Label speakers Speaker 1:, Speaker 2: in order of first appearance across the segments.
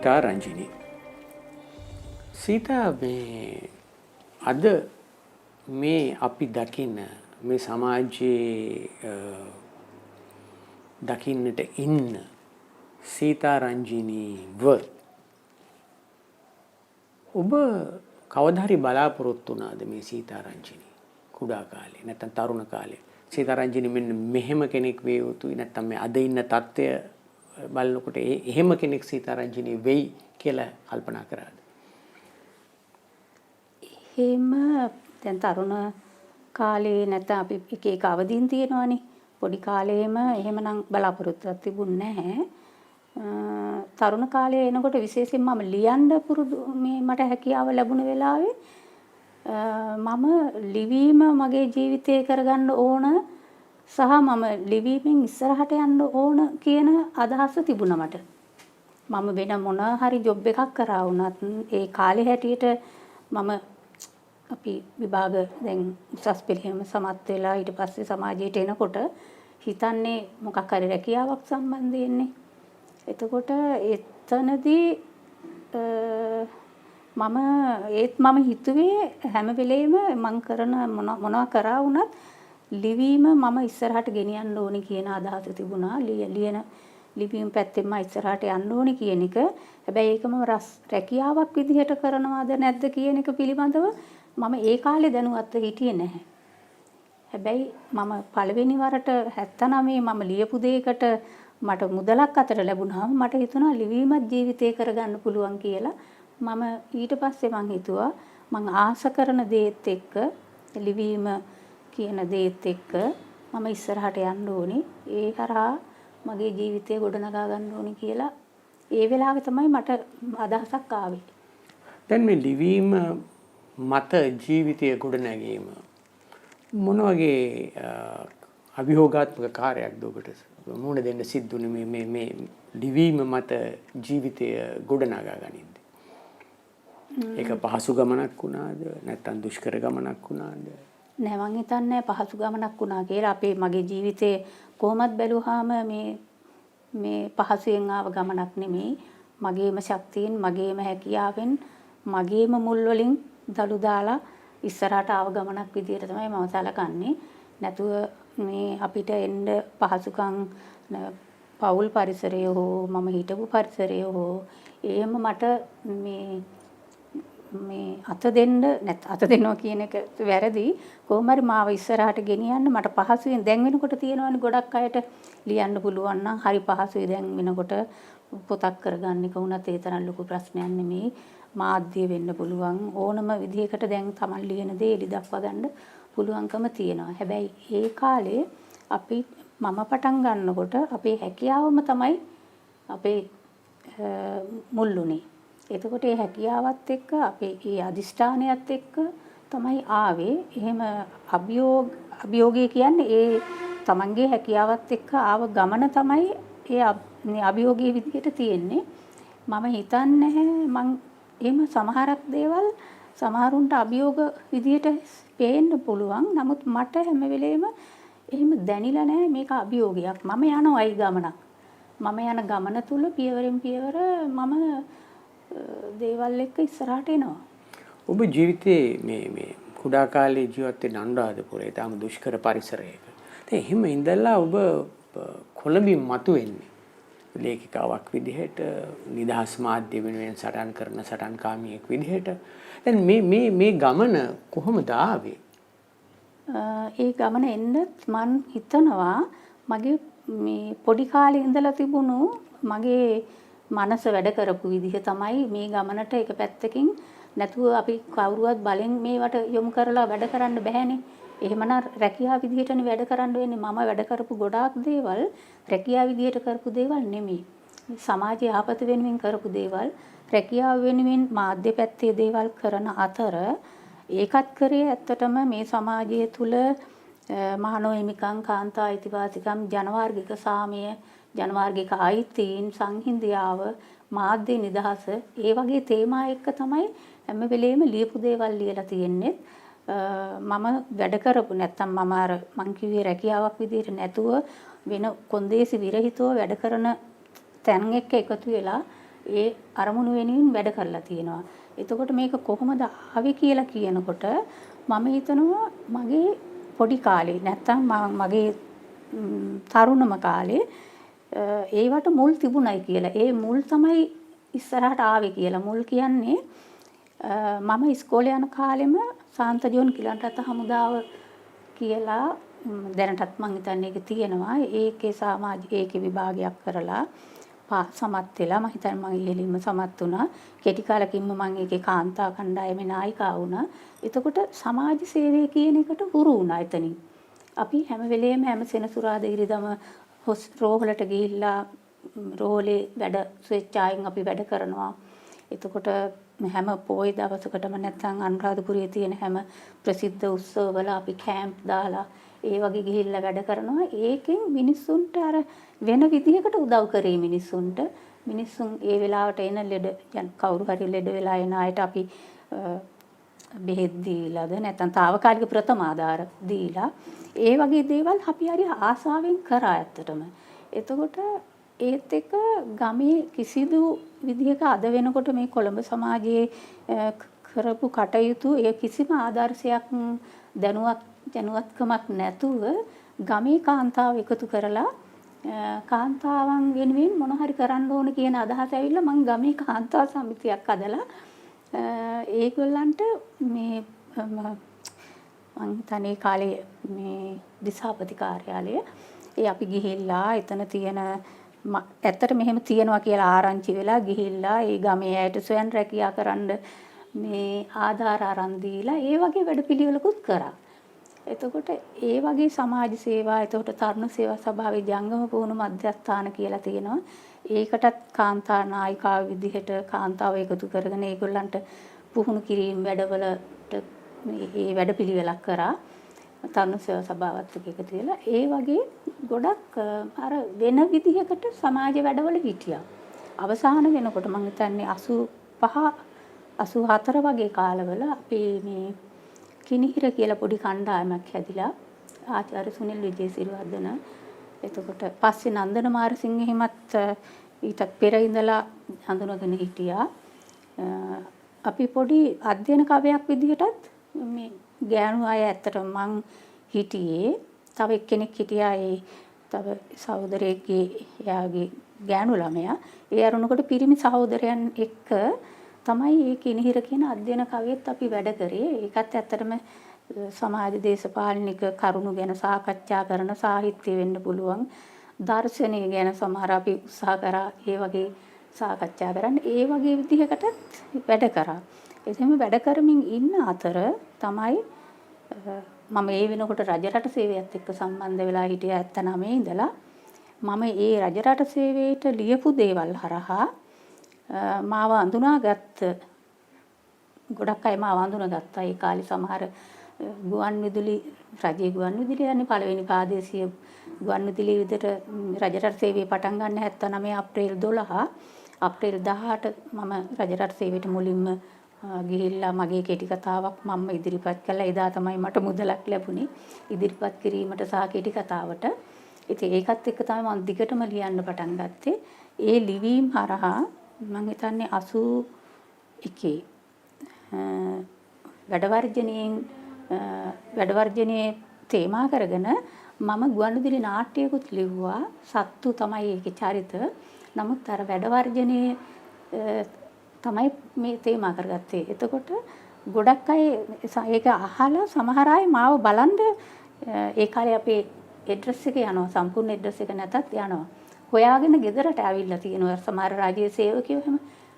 Speaker 1: නමස්කාර රංජිනී. සීතා මේ අද මේ අපි දකින්න මේ සමාජයේ දකින්නට ඉන්න සීතා රංජිනීව ඔබ කවදා හරි බලාපොරොත්තු වුණාද මේ සීතා රංජිනී කුඩා කාලේ නැත්නම් තරුණ කාලේ සීතා රංජිනී මෙන්න මෙහෙම කෙනෙක් වේ යුතුයි නැත්නම් මේ අද ඉන්න තත්ත්වය බලනකොට එහෙම කෙනෙක් සීතා රංජිනී වෙයි කියලා කල්පනා කරාද?
Speaker 2: එහෙම දැන් තරුණ කාලේ නැත්නම් අපි එක එක අවදීන් තියෙනවානේ. පොඩි කාලේම එහෙමනම් බලාපොරොත්තුවක් තිබුණේ නැහැ. තරුණ කාලේ එනකොට විශේෂයෙන් මම ලියන්න පුරුදු මේ මට හැකියාව ලැබුණ වෙලාවේ මම ලිවීම මගේ ජීවිතේ කරගන්න ඕන සහ මම ලිවීමෙන් ඉස්සරහට යන්න ඕන කියන අදහස තිබුණා මට. මම වෙන මොන හරි ජොබ් එකක් කරා වුණත් ඒ කාලේ හැටියට මම අපි විභාග දැන් උසස් පෙළේම සමත් වෙලා ඊට පස්සේ සමාජයට එනකොට හිතන්නේ මොකක් හරි රැකියාවක් සම්බන්ධයෙන්නේ. එතකොට එතනදී මම හිතුවේ හැම වෙලේම මම කරන මොනවා කරා වුණත් ලිවීම මම ඉස්සරහට ගෙනියන්න ඕනි කියන අදහස තිබුණා. ලියන ලිවීම පැත්තෙන්ම ඉස්සරහට යන්න ඕනි කියන එක. හැබැයි ඒක මම රැකියාවක් විදිහට කරනවද නැද්ද කියන එක පිළිබඳව මම ඒ කාලේ දැනුවත්ව හිටියේ නැහැ. හැබැයි මම පළවෙනි වරට 79 මම ලියපු දෙයකට මට මුදලක් අතට ලැබුණාම මට හිතුණා ලිවීමත් ජීවිතේ කරගන්න පුළුවන් කියලා. මම ඊට පස්සේ මං හිතුවා මං ආස කරන දේත් එක්ක ලිවීම කියන දේත් එක්ක මම ඉස්සරහට යන්න ඕනි. ඒ හරහා මගේ ජීවිතය ගොඩනගා ගන්න ඕනි කියලා ඒ වෙලාවේ තමයි මට අදහසක් ආවේ.
Speaker 1: දැන් මේ ලිවීම මත ජීවිතය ගොඩනැගීම මොන වගේ අභියෝගාත්මක කාර්යයක්ද ඔබට මුහුණ දෙන්න සිද්ධුනේ මේ ලිවීම මත ජීවිතය ගොඩනගා ගනිද්දී? ඒක පහසු ගමනක් වුණාද නැත්නම් දුෂ්කර ගමනක් වුණාද?
Speaker 2: නෑ මං හිතන්නේ පහසු ගමනක් වුණා කියලා. මගේ ජීවිතේ කොහොමත් බැලුවාම මේ පහසුවෙන් ආව ගමනක් නෙමෙයි. මගේම ශක්තියෙන්, මගේම හැකියාවෙන්, මගේම මුල් වලින් දලු දාලා ඉස්සරහට ආව ගමනක් විදියට තමයි මම සලකන්නේ. නැතුව මේ අපිට එන්න පහසුකම් පෞල් පරිසරය හෝ මම හිටපු පරිසරය හෝ එහෙම මට මේ අත දෙන්නවා කියන එක වැරදි. කොහොම හරි මාව ඉස්සරහට ගෙනියන්න මට පහසුවෙන් දැන් වෙනකොට තියෙනවනේ ගොඩක් අයට ලියන්න පුළුවන් නම් හරි පහසුයි. දැන් වෙනකොට පොතක් කරගන්න එක වුණත් ඒ තරම් ලොකු ප්‍රශ්නයක් නෙමෙයි. මාධ්‍ය වෙන්න පුළුවන් ඕනම විදිහකට දැන් Taman ලියන දේ එලි දක්වා ගන්න පුළුවන්කම තියෙනවා. හැබැයි ඒ කාලේ මම පටන් ගන්නකොට අපේ හැකියාවම තමයි අපේ මුල්ුනේ. එතකොට ඒ හැකියාවත් එක්ක අපේ ඒ අදිෂ්ඨානයත් එක්ක තමයි ආවේ. එහෙම අභියෝගය කියන්නේ ඒ Tamanගේ හැකියාවත් එක්ක ආව ගමන තමයි ඒ අභියෝගයේ විදිහට තියෙන්නේ. මම හිතන්නේ මං එහෙම සමහරක් දේවල් සමහරුන්ට අභියෝග විදිහට පේන්න පුළුවන්. නමුත් මට හැම වෙලේම එහෙම දැනිලා නැහැ මේක අභියෝගයක්. මම යනවායි ගමනක්. මම යන ගමන තුල පියවරෙන් පියවර මම දේවල් එක්ක ඉස්සරහට එනවා.
Speaker 1: ඔබ ජීවිතේ මේ කුඩා කාලේ ජීවත් වෙන අනුරාධපුරේ තාම දුෂ්කර පරිසරයක. දැන් එහෙම ඉඳලා ඔබ කොළඹින් මතුවෙන්නේ ලේඛිකාවක් විදිහට නිදහස් මාධ්‍ය වෙනුවෙන් සටන් කරන සටන්කාමියෙක් විදිහට. දැන් මේ ගමන කොහොමද ආවේ?
Speaker 2: ඒ ගමන එන්නත් මං හිතනවා මගේ මේ පොඩි කාලේ ඉඳලා තිබුණු මගේ මනස වැඩ කරපු විදිහ තමයි මේ ගමනට එක පැත්තකින් නැතුව අපි කවුරුවත් බලෙන් මේවට යොමු කරලා වැඩ කරන්න බෑනේ. එහෙමනම් රැකියාව විදිහටනේ වැඩ කරන්න වෙන්නේ. මම වැඩ කරපු ගොඩාක් දේවල් රැකියාව විදිහට කරපු දේවල් නෙමෙයි. සමාජයේ යහපත වෙනුවෙන් කරපු දේවල් රැකියාව වෙනුවෙන් මාධ්‍ය පැත්තේ දේවල් කරන අතර ඒකත් කරේ ඇත්තටම මේ සමාජය තුල මහානෝ හිමිකම්, කාන්තා අයිතිවාසිකම්, ජනවාර්ගික සාමය, ජනවාර්ගික අයිතීන්, සංහිඳියාව, මාධ්‍ය නිදහස ඒ වගේ තේමා එක්ක තමයි හැම වෙලේම ලියපු දේවල් ලියලා තියෙන්නේ. මම වැඩ කරපු නැත්තම් මං කිව්වේ රැකියාවක් විදිහට නැතුව වෙන කොන්දේසි විරහිතව වැඩ කරන තැන් එක්ක එකතු වෙලා ඒ අරමුණු වෙනුවෙන් වැඩ කරලා තියෙනවා. එතකොට මේක කොහොමද ආවේ කියලා කියනකොට මම හිතනවා මගේ පොඩි කාලේ නැත්තම් මගේ තරුණම කාලේ ඒවට මුල් තිබුණයි කියලා. ඒ මුල් තමයි ඉස්සරහට ආවේ කියලා. මුල් කියන්නේ මම ඉස්කෝලේ යන කාලෙම සාන්ත ජෝන් කිලන්රත්න හමුදාව කියලා දැනටත් මං හිතන්නේ ඒක තියෙනවා. ඒකේ විභාගයක් කරලා සමත් වෙලා මම හිතන්නේ මම ඉහළින්ම සමත් වුණා. කෙටි කාලෙකින්ම මම ඒකේ කාන්තා කණ්ඩායමේ නායිකා වුණා. එතකොට සමාජ සේවය කියන එකට හුරු වුණා එතනින්. අපි හැම වෙලේම හැම සෙනසුරාදා ඉරිදම රෝහලට ගිහිල්ලා රෝහලේ වැඩ ස්වේච්ඡාවෙන් අපි වැඩ කරනවා. එතකොට හැම පොය දවසකටම නැත්නම් අනුරාධපුරයේ තියෙන හැම ප්‍රසිද්ධ උත්සවවල අපි කැම්ප් දාලා ඒ වගේ ගිහිල්ලා වැඩ කරනවා. ඒකෙන් මිනිස්සුන්ට අර වෙන විදිහකට උදව් කරේ මිනිස්සුන්ට. මිනිස්සුන් ඒ වෙලාවට එන කවුරු හරි ලෙඩ වෙලා එන අයට අපි බෙහෙත් දීලාද නැත්නම් తాවකාලික ප්‍රථම ආධාර දීලා ඒ වගේ දේවල් අපි හරි ආසාවෙන් කරා ඇත්තටම. එතකොට ඒත් එක ගමේ කිසිදු විදිහක අද වෙනකොට මේ කොළඹ සමාජයේ කරපු කටයුතු ඒ කිසිම ආදර්ශයක් දැනුවත්කමක් නැතුව ගමේ කාන්තාව එකතු කරලා කාන්තාවන් වෙනුවෙන් මොන හරි කරන්න ඕන කියන අදහස ඇවිල්ලා මම ගමේ කාන්තා සමිතියක් හදලා ඒගොල්ලන්ට මේ මං හිතන්නේ කාලේ මේ දිසාපති කාර්යාලය ඒ අපි ගිහිල්ලා එතන තියෙන ඇත්තට මෙහෙම තියෙනවා කියලා ආරංචි වෙලා ගිහිල්ලා ඒ ගමේ අයට ස්වයං රැකියා කරන්න මේ ආධාර අරන් දීලා ඒ වගේ වැඩපිළිවෙලකුත් කරා. එතකොට ඒ වගේ සමාජ සේවා එතකොට තරුණ සේවා සභාවේ ජංගම පුහුණු මධ්‍යස්ථාන කියලා තියෙනවා. ඒකටත් කාන්තා නායිකාව විදිහට කාන්තාව එකතු කරගෙන ඒගොල්ලන්ට පුහුණු කිරීම වැඩවලට මේ වැඩපිළිවෙලක් කරා. තරුණ සේවා සභාවත් එක්ක තියලා ඒ වගේ ගොඩක් අර වෙන විදිහකට සමාජ වැඩවල හිටියා. අවසාන වෙනකොට මම හිතන්නේ 85 84 වගේ කාලවල අපි මේ කිනිහිර කියලා පොඩි කණ්ඩායමක් හැදිලා ආචාර්ය සුනිල් විජේසිරිවර්ධන එතකොට පස්සේ නන්දන මාරසිංහ හිමත් ඊට පෙර ඉඳලා හඳුනගෙන හිටියා. අපි පොඩි අධ්‍යයන කවයක් විදිහටත් මේ ගෑනු අය ඇත්තටම මං හිටියේ. තව එක්කෙනෙක් හිටියා ඒ තව සහෝදරයෙක්ගේ එයාගේ ගෑනු ළමයා. ඒ අරුණකොට පිරිමි සහෝදරයන් එක්ක තමයි මේ කිනිහිර කියන අධ්‍යයන කවියත් අපි වැඩ කරේ. ඒකත් ඇත්තටම සමාජ දේශපාලනික කරුණු ගැන සාකච්ඡා කරන සාහිත්‍ය වෙන්න පුළුවන්. දර්ශනය ගැන සමහර අපි උත්සාහ කරා ඒ වගේ සාකච්ඡා කරන්න. ඒ වගේ විදිහකටත් වැඩ කරා. එහෙම වැඩ කරමින් ඉන්න අතර තමයි මම ඒ වෙනකොට රජරට සේවයත් එක්ක සම්බන්ධ වෙලා හිටියා 79 ඉඳලා. මම ඒ රජරට සේවයට ලියපු දේවල් හරහා මාව අඳුනාගත්ත ගොඩක් අය මාව අඳුනගත්තා. ඒ කාලේ සමහර ගුවන්විදුලි රජයේ ගුවන්විදුලි යන්නේ පළවෙනි ප්‍රාදේශීය ගුවන්විදුලි විදිහට රජරට සේවය පටන් ගන්න 79 අප්‍රේල් 12 අප්‍රේල් 18 මම රජරට සේවයට මුලින්ම ගිහිල්ලා මගේ කෙටි කතාවක් මම ඉදිරිපත් කළා. එදා තමයි මට මුදලක් ලැබුණේ ඉදිරිපත් කිරීමට සහ කෙටි කතාවට. ඉතින් ඒකත් එක්ක තමයි මම දිගටම ලියන්න පටන් ගත්තේ. ඒ ලිවීම හරහා මම හිතන්නේ 81 වැඩවර්ජනයේ තේමා කරගෙන මම ගුවන්විදුලි නාට්‍යයකුත් ලිව්වා. සත්තු තමයි ඒකේ චරිත. නමුත් අර වැඩවර්ජනයේ තමයි මේ තේමා කරගත්තේ. එතකොට ගොඩක් අය ඒක අහලා සමහර අය මාව බලන්න ඒ කාලේ අපේ ඇඩ්‍රස් එක යනවා. සම්පූර්ණ ඇඩ්‍රස් එක නැතත් යනවා. හොයාගෙන ගෙදරට ආවිල්ලා තියෙනවා. සමහර රාජ්‍ය සේවකයෝ එහෙම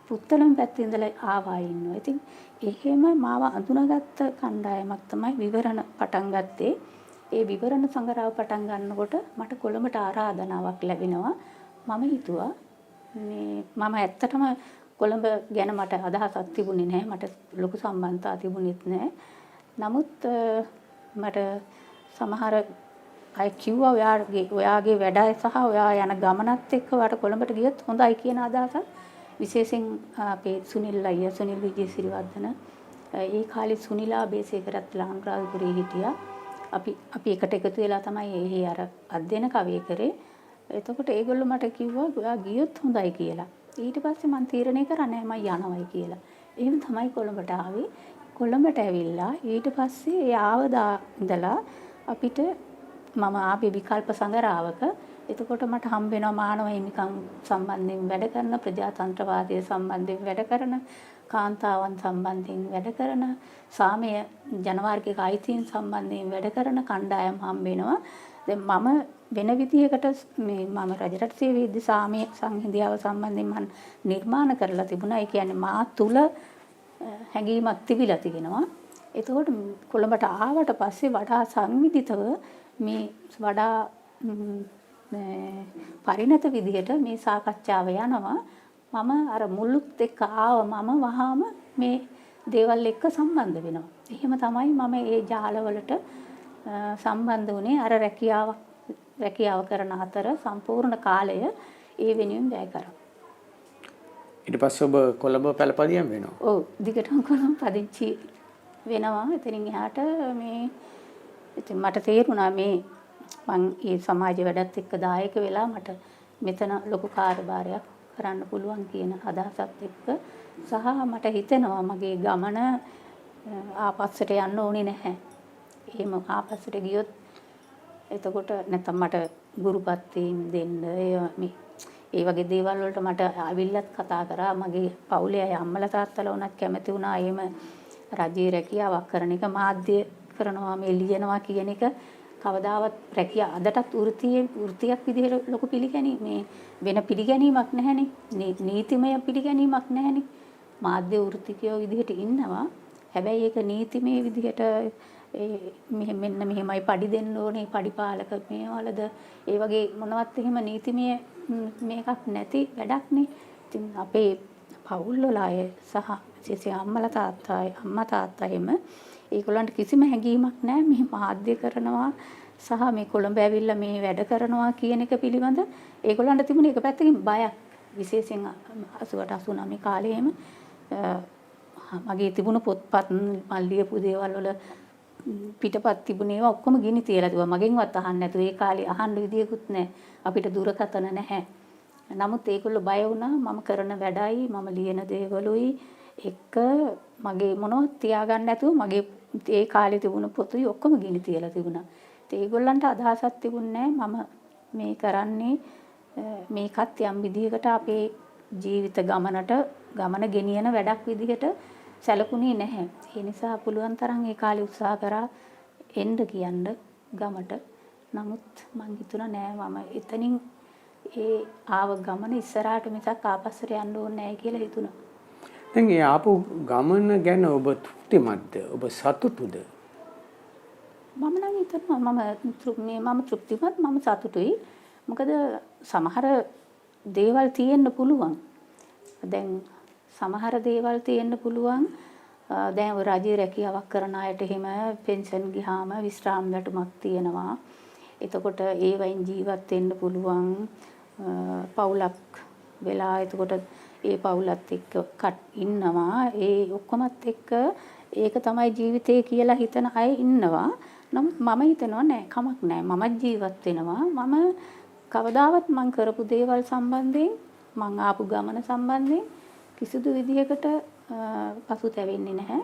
Speaker 2: පුත්තලම් පැත්තේ ඉඳලා ආවා ඉන්නවා. ඉතින් එහෙම මාව අඳුනගත්ත කණ්ඩායමක් තමයි විවරණ පටන් ගත්තේ. ඒ විවරණ සංග්‍රහව පටන් ගන්නකොට මට කොළඹට ආරාධනාවක් ලැබෙනවා. මම හිතුවා මේ මම ඇත්තටම කොළඹ ගැන මට අදහසක් තිබුණේ නැහැ. මට ලොකු සම්බන්ධතාවක් තිබුණෙත් නැහැ. නමුත් මට සමහර අය කිව්වා ඔයාගේ වැඩයි සහ ඔයා යන ගමනත් එක්ක ඔයාට කොළඹට ගියොත් හොඳයි කියන අදහසක්. විශේෂයෙන් අපේ සුනිල් අයියා සුනිල් විජේසිරිවර්ධන ඒ කාලේ සුනිලා බේසේකරත් ලාංග්‍රාධපුරේ හිටියා. අපි එකට එකතු වෙලා තමයි ඒ අර අධ්‍යයන කවිය කරේ. එතකොට ඒගොල්ලෝ මට කිව්වා ඔයා ගියොත් හොඳයි කියලා. ඊට පස්සේ මම තීරණය කරන්නේ මම යනවයි කියලා. එහෙම තමයි කොළඹට ආවේ. කොළඹට ඇවිල්ලා ඊට පස්සේ ඒ ආවදා ඉඳලා අපිට මම ආපේ විකල්ප සංගරාවක. එතකොට මට හම්බ වෙනවා මානව හිමිකම් සම්බන්ධයෙන් වැඩ කරන, ප්‍රජාතන්ත්‍රවාදය සම්බන්ධයෙන් වැඩ කරන, කාන්තාවන් සම්බන්ධයෙන් වැඩ කරන, සාමය ජනවාර්ගික අයිතීන් සම්බන්ධයෙන් වැඩ කරන කණ්ඩායම් හම්බ වෙනවා. දැන් මම වෙන විදිහකට මම රජරට සේවයේදී සාමය සංහිඳියාව සම්බන්ධයෙන් මම නිර්මාණ කරලා තිබුණා. ඒ කියන්නේ මා තුල හැඟීමක් තිබිලා තිගෙනවා. එතකොට කොළඹට ආවට පස්සේ වඩා සංවිධිතව මේ වඩා පරිණත විදිහට මේ සාකච්ඡාව යනවා. මම අර මුළුත් එක්ක මම වහාම මේ දේවල් එක්ක සම්බන්ධ වෙනවා. එහෙම තමයි මම ඒ ජාලවලට සම්බන්ධ වුණේ. අර රැකියාව කරන අතර සම්පූර්ණ කාලය ඒ වෙනුවෙන් වැය කරා.
Speaker 1: ඊට පස්සේ ඔබ කොළඹ පළපදියම් වෙනවා.
Speaker 2: ඔව් දිගටම කොළඹ පදිංචි වෙනවා. එතනින් එහාට මේ ඉතින් මට තේරුණා මේ මං මේ සමාජ වැඩත් එක්ක දායක වෙලා මට මෙතන ලොකු කාර්යභාරයක් කරන්න පුළුවන් කියන අදහසත් එක්ක සහ මට හිතෙනවා මගේ ගමන ආපස්සට යන්න ඕනේ නැහැ. එහෙම ආපස්සට ගියොත් එතකොට නැත්තම් මට ගුරුපත්වීම් දෙන්න ඒ වගේ දේවල් වලට මට අවිල්ලත් කතා කරා. මගේ පවුලේ අය අම්මලා තාත්තලා උනත් කැමති වුණා. එහෙම රජයේ රැකියාවක් කරන එක මාධ්‍ය කරනවා මේ ලියනවා කියන එක කවදාවත් රැකියාව අදටත් වෘත්තියක් විදිහට ලොකු මේ වෙන පිළිගැනීමක් නැහැනේ. නීතිමය පිළිගැනීමක් නැහැනේ. මාධ්‍ය වෘත්තිකයෝ විදිහට ඉන්නවා. හැබැයි ඒක නීතිමය විදිහට මෙන්න මෙහෙමයි පඩි දෙන්න ඕනේ, පඩිපාලක මේවලද ඒ වගේ මොනවත් එහෙම නීතිමය මේකක් නැති වැඩක්නේ. ඉතින් අපේ පවුල් වල අය සහ විශේෂයෙන් අම්මා තාත්තා එහෙම ඒගොල්ලන්ට කිසිම හැඟීමක් නැහැ මේ මාධ්‍ය කරනවා සහ මේ කොළඹ ඇවිල්ලා මේ වැඩ කරනවා කියන එක පිළිබඳ ඒගොල්ලන්ට තිබුණ එක පැත්තකින් බයක්. විශේෂයෙන් 88 89 කාලේ එහෙම මගේ තිබුණ පොත්පත් මම ලියපු දේවල් වල පිටපත් තිබුණේ ඒවා ඔක්කොම ගිනි තියලා තිබුණා. මගෙන්වත් අහන්න නැතුව ඒ කාලේ අහන්න විදියකුත් නැහැ. අපිට දුරකථන නැහැ. නමුත් ඒගොල්ලෝ බය වුණා මම කරන වැඩයි මම ලියන දේවලුයි එක මගේ මොනවත් තියාගන්න නැතුව මගේ ඒ කාලේ තිබුණ පොතුයි ඔක්කොම ගිනි තියලා තිබුණා. ඒ ඒගොල්ලන්ට අදහසක් තිබුණේ මම මේ කරන්නේ මේකත් යම් විදිහකට අපේ ජීවිත ගමන ගෙනියන වැඩක් විදිහට සැලකුණේ නැහැ. ඒ නිසා පුළුවන් තරම් ඒ කාලේ උත්සාහ කරා එන්න කියන්න ගමට. නමුත් මං හිතුණා නෑ මම එතනින් ඒ ආව ගමන ඉස්සරහට මිසක් ආපස්සට යන්න ඕනේ නැහැ කියලා හිතුණා.
Speaker 1: දැන් ඒ ආපු ගමන ගැන ඔබ තෘප්තිමත්ද? ඔබ සතුටුද?
Speaker 2: මම නම් හිතනවා මම තෘප්තිමත් මම සතුටුයි. මොකද සමහර දේවල් තියෙන්න පුළුවන්. දැන් සමහර දේවල් තියෙන්න පුළුවන්. දැන් රාජ්‍ය රැකියාවක් කරන අයට එහෙම පෙන්ෂන් ගියාම විශ්‍රාම වැටුමක් තියෙනවා. එතකොට ඒ වයින් ජීවත් වෙන්න පුළුවන්. පවුලක් වෙලා එතකොට ඒ පවුලත් එක්ක ඉන්නවා. ඒ ඔක්කොමත් එක්ක ඒක තමයි ජීවිතය කියලා හිතන අය ඉන්නවා. නමුත් මම හිතනවා නෑ කමක් නෑ. මමත් ජීවත් වෙනවා. මම කවදාවත් මං කරපු දේවල් සම්බන්ධයෙන් මං ආපු ගමන සම්බන්ධයෙන් කිසිදු විදිහකට පසුතැවෙන්නේ නැහැ.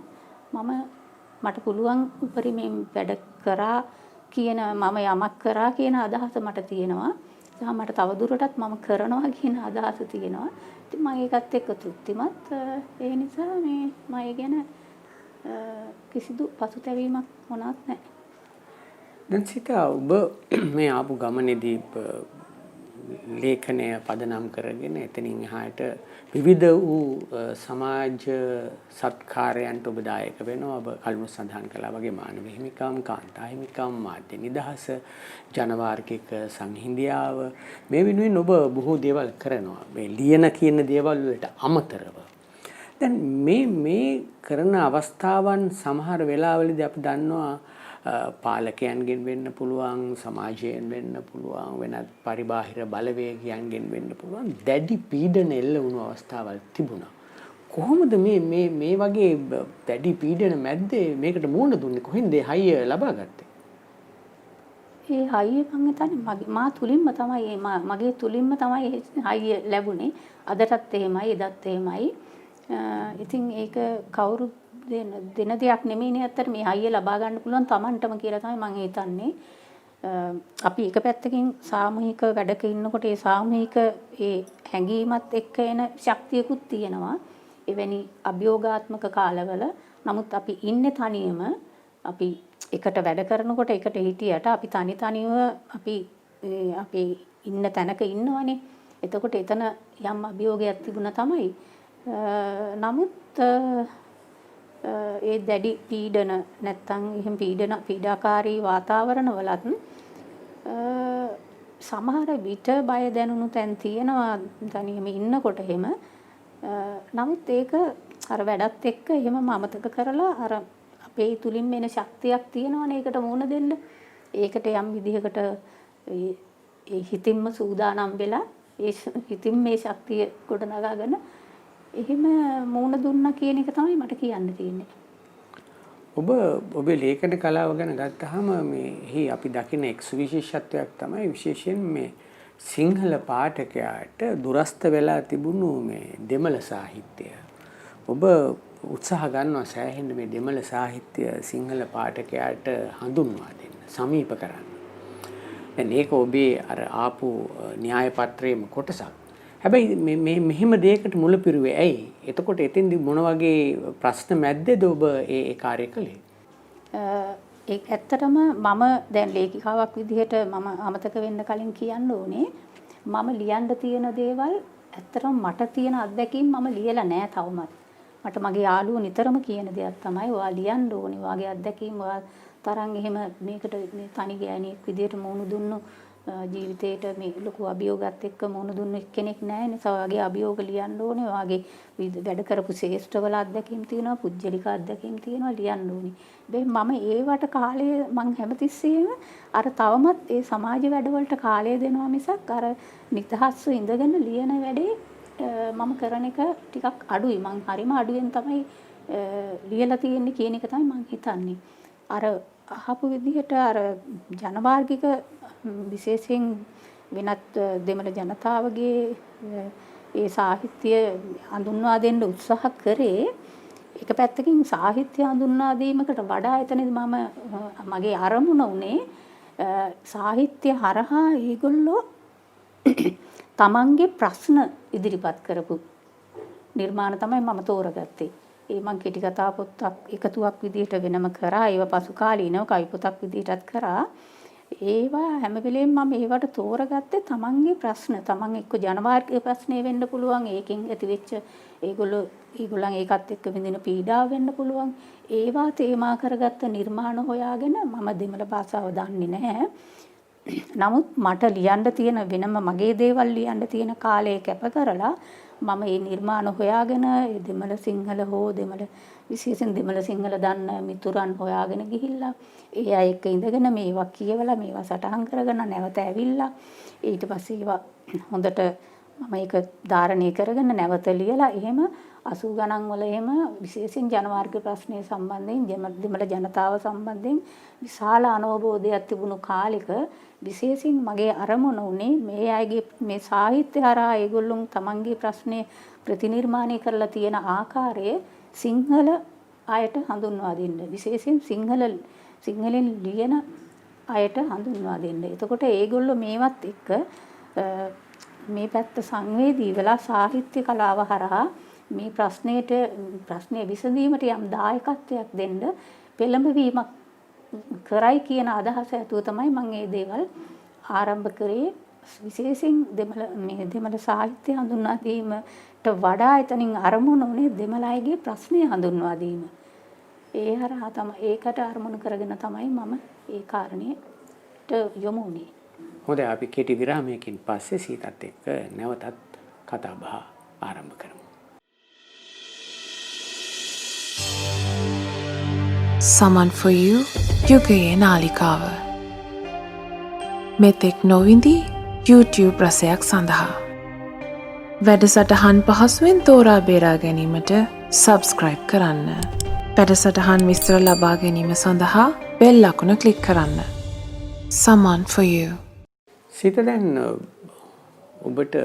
Speaker 2: මට පුළුවන් උපරිමයෙන් වැඩ කරා කියන මම යමක් කරා කියන අදහස මට තියෙනවා. සහ මට තවදුරටත් මම කරනවා කියන අදහස තියෙනවා. ඉතින් මම ඒකත් එක්ක තෘප්තිමත්. ඒ නිසා මම ඒ ගැන කිසිදු පසුතැවීමක් මොනවත් නැහැ.
Speaker 1: දැන් සිතා ඔබ මේ ආපු ගමනේදී ලේඛනය පදනම් කරගෙන එතනින් එහාට විවිධ වූ සමාජ සත්කාරයන්ට ඔබ දායක වෙනවා. ඔබ කලින් සඳහන් කළා වගේ මානව හිමිකම්, කාන්තා හිමිකම්, මාධ්‍ය නිදහස, ජනවාර්ගික සංහිඳියාව මේ වෙනුවෙන් ඔබ බොහෝ දේවල් කරනවා. මේ ලියන කියන දේවල් වලට අමතරව. දැන් මේ කරන අවස්ථාවන් සමහර වෙලාවලදී අපි දන්නවා පාලකයන්ගෙන් වෙන්න පුළුවන්, සමාජයෙන් වෙන්න පුළුවන්, වෙනත් පරිබාහිර බලවේගයන්ගෙන් වෙන්න පුළුවන් දැඩි පීඩන එල්ල වුණු අවස්ථාවල් තිබුණා. කොහොමද මේ වගේ දැඩි පීඩන මැද්දේ මේකට මුහුණ දුන්නේ? කොහෙන්ද හයිය ලබා ගත්තේ?
Speaker 2: ඒ හයිය මං හිතන්නේ මා තුලින්ම තමයි මගේ තුලින්ම තමයි හයිය ලැබුණේ. අදටත් එහෙමයි එදත් එහෙමයි. ඉතින් ඒක කවුරු දෙන දෙයක් නෙමෙයිනේ අත්තට මේ හයිය ලබා ගන්න පුළුවන් Tamanටම කියලා තමයි මං හිතන්නේ. අපි එක පැත්තකින් සාමූහික වැඩක ඉන්නකොට ඒ සාමූහික ඒ හැඟීමත් එක්ක එන ශක්තියකුත් තියෙනවා. එවැනි අභියෝගාත්මක කාලවල. නමුත් අපි ඉන්නේ තනියම. අපි එකට වැඩ කරනකොට එකට හිටියට අපි තනිව අපි ඉන්න තැනක ඉන්නවනේ. එතකොට එතන යම් අභියෝගයක් තිබුණා තමයි. නමුත් ඒ දැඩි පීඩන නැත්තම් එහෙම පීඩාකාරී වාතාවරණවලත් සමහර විට බය දැනුණු තැන් තියෙනවා තනියම ඉන්නකොට එහෙම. නමුත් ඒක අර වැඩත් එක්ක එහෙම අමතක කරලා අර අපේ තුලින් එන ශක්තියක් තියෙනවනේ ඒකට මුහුණ දෙන්න. ඒකට යම් විදිහකට ඒ හිතින්ම සූදානම් වෙලා ඒ හිතින් මේ ශක්තිය ගොඩනගාගෙන එහෙම මුහුණ දුන්නා කියන එක තමයි මට කියන්න තියෙන්නේ.
Speaker 1: ඔබේ ලේඛන කලාව ගැන ගත්තාම මේ අපි දකින එක් සුවිශේෂත්වයක් තමයි විශේෂයෙන් මේ සිංහල පාඨකයාට දුරස්ත වෙලා තිබුණු මේ දෙමළ සාහිත්‍යය. ඔබ උත්සාහ ගන්නවා සෑහෙන්න මේ දෙමළ සාහිත්‍ය සිංහල පාඨකයාට හඳුන්වා දෙන්න, සමීප කරන්න. දැන් ඒක ඔබේ අර ආපු න්‍යාය පත්‍රයේම කොටසක්. හැබැයි මේ මෙහෙම දෙයකට මුලපිරුවේ ඇයි? එතකොට එතෙන්දි මොන වගේ ප්‍රශ්න මැද්දේද ඔබ ඒ කාර්ය කළේ?
Speaker 2: ඒක ඇත්තටම මම දැන් ලේඛිකාවක් විදිහට මම අමතක වෙන්න කලින් කියන්න ඕනේ මම ලියන්න තියෙන දේවල් ඇත්තටම මට තියෙන අත්දැකීම් මම ලියලා නෑ තවමත්. මට මගේ යාළුවෝ නිතරම කියන දෙයක් තමයි ඔයා ලියන්න ඕනේ. ඔයාගේ අත්දැකීම් ඔයා තරම් එහෙම මේකට මේ තනි ගෑණියෙක් විදිහට මුහුණ දුන්නු ජීවිතේට මේ ලොකු අභියෝගات එක්ක මුහුණ දුන්න කෙනෙක් නැහැ නේ. ඔයාගේ අභියෝග ලියන්න ඕනේ. ඔයාගේ වැඩ කරපු ශේෂ්ඨවල අත්දැකීම් තියෙනවා, පුජ්‍යලික අත්දැකීම් තියෙනවා ලියන්න ඕනේ. මම ඒවට කාලය මං හැමතිස්සෙම අර තවමත් ඒ සමාජ වැඩවලට කාලය දෙනවා මිසක් අර නිදහස්ව ඉඳගෙන ලියන වැඩේ මම කරන එක ටිකක් අඩුයි. මං හරිම අඩුවෙන් තමයි ලියලා තියෙන්නේ කියන එක තමයි මං හිතන්නේ. අර අහපු විදිහට අර ජනවාර්ගික විශේෂයෙන් වෙනත් දෙමළ ජනතාවගේ ඒ සාහිත්‍ය හඳුන්වා දෙන්න උත්සාහ කරේ. එක පැත්තකින් සාහිත්‍ය හඳුන්වා දීමකට වඩා එතනදී මගේ අරමුණ උනේ සාහිත්‍ය හරහා ඒගොල්ලෝ තමන්ගේ ප්‍රශ්න ඉදිරිපත් කරපු නිර්මාණ තමයි මම තෝරගත්තේ. ඒ මං කෙටි කතා පොතක් එකතුවක් විදිහට වෙනම කරා. ඒව පසු කාලීනව කවි පොතක් විදිහටත් කරා. ඒවා හැම වෙලේම මම ඒවට තෝරගත්තේ තමන්ගේ ප්‍රශ්න. තමන් එක්ක ජනවාර්ගික ප්‍රශ්නේ වෙන්න පුළුවන්. ඒකෙන් ඇතිවෙච්ච ඒගොල්ලන් ඒකත් එක්ක විඳින පීඩාව වෙන්න පුළුවන්. ඒවා තේමා කරගත්ත නිර්මාණ හොයාගෙන මම දෙමළ භාෂාව දන්නේ නැහැ. නමුත් මට ලියන්න තියෙන වෙනම මගේ දේවල් ලියන්න තියෙන කාලය කැප කරලා මම මේ නිර්මාණ හොයාගෙන දෙමළ සිංහල හෝ විශේෂයෙන් දෙමළ සිංහල දන්න මිතුරන් හොයාගෙන ගිහිල්ලා ඒ අය එක්ක ඉඳගෙන මේවා කියවලා මේවා සටහන් කරගෙන නැවත ඇවිල්ලා ඊට පස්සේ ඒවා හොඳට මම ඒක ධාරණය කරගෙන නැවත ලියලා එහෙම 80 ගණන් වල එහෙම විශේෂයෙන් ජනවාර්ගික ප්‍රශ්නය සම්බන්ධයෙන් දෙමළ ජනතාව සම්බන්ධයෙන් විශාල අනවබෝධයක් තිබුණු කාලෙක විශේෂයෙන් මගේ අරමුණ උනේ මේ අයගේ මේ සාහිත්‍ය හරහා ඒගොල්ලෝ තමන්ගේ ප්‍රශ්නේ ප්‍රතිනිර්මාණය කරලා තියෙන ආකාරය සිංහල අයට හඳුන්වා දෙන්න. විශේෂයෙන් සිංහලෙන් ලියන අයට හඳුන්වා දෙන්න. එතකොට ඒගොල්ලෝ මේවත් එක්ක මේ පැත්ත සංවේදී වෙලා සාහිත්‍ය කලාව හරහා මේ ප්‍රශ්නය විසඳීමට යම් දායකත්වයක් දෙන්න පෙළඹවීමක් කරයි කියන අදහස ඇතුව තමයි මම මේ දේවල් ආරම්භ කරේ. විශේෂයෙන් දෙමළ සාහිත්‍ය හඳුන්වා දීමට වඩා එතනින් අරමුණ උනේ දෙමළ අයගේ ප්‍රශ්නය හඳුන්වා දීම. ඒ හරහා තමයි ඒකට අරමුණු කරගෙන තමයි මම ඒ කාරණේට යොමු වුනේ.
Speaker 1: හොඳයි අපි කෙටි විරාමයකින් පස්සේ සීතත් එක්ක නැවතත් කතා බහ ආරම්භ කරමු.
Speaker 3: Summon for you යුගයේ නාලිකාව මෙතෙක් නොවිඳි YouTube රසයක් සඳහා වැඩසටහන් පහසුවෙන් තෝරා බේරා ගැනීමට subscribe කරන්න. වැඩසටහන් විස්තර ලබා ගැනීම සඳහා බෙල් අකුණ ක්ලික් කරන්න. someone for you.
Speaker 1: සිත දැන් ඔබට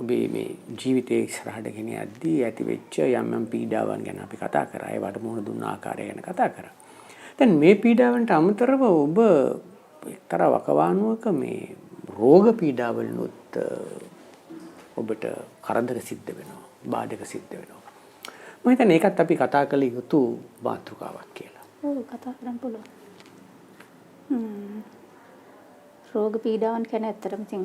Speaker 1: ඔබේ මේ ජීවිතයේ ඉස්සරහට ගෙන යද්දී ඇති වෙච්ච යම් යම් පීඩාවන් ගැන අපි කතා කරා. ඒවට මුහුණ දුන්න ආකාරය ගැන කතා කරා. දැන් මේ පීඩාවන්ට අමතරව ඔබ එක්තරා වකවානුවක මේ රෝග පීඩාවලුත් ඔබට කරදර සිද්ධ වෙනවා. බාධක සිද්ධ වෙනවා. මම හිතන්නේ ඒකත් අපි කතා කළ යුතු මාතෘකාවක් කියලා.
Speaker 2: ඔව් කතා කරන්න පුළුවන්. රෝග පීඩාවන් කියන ඇත්තටම ඉතින්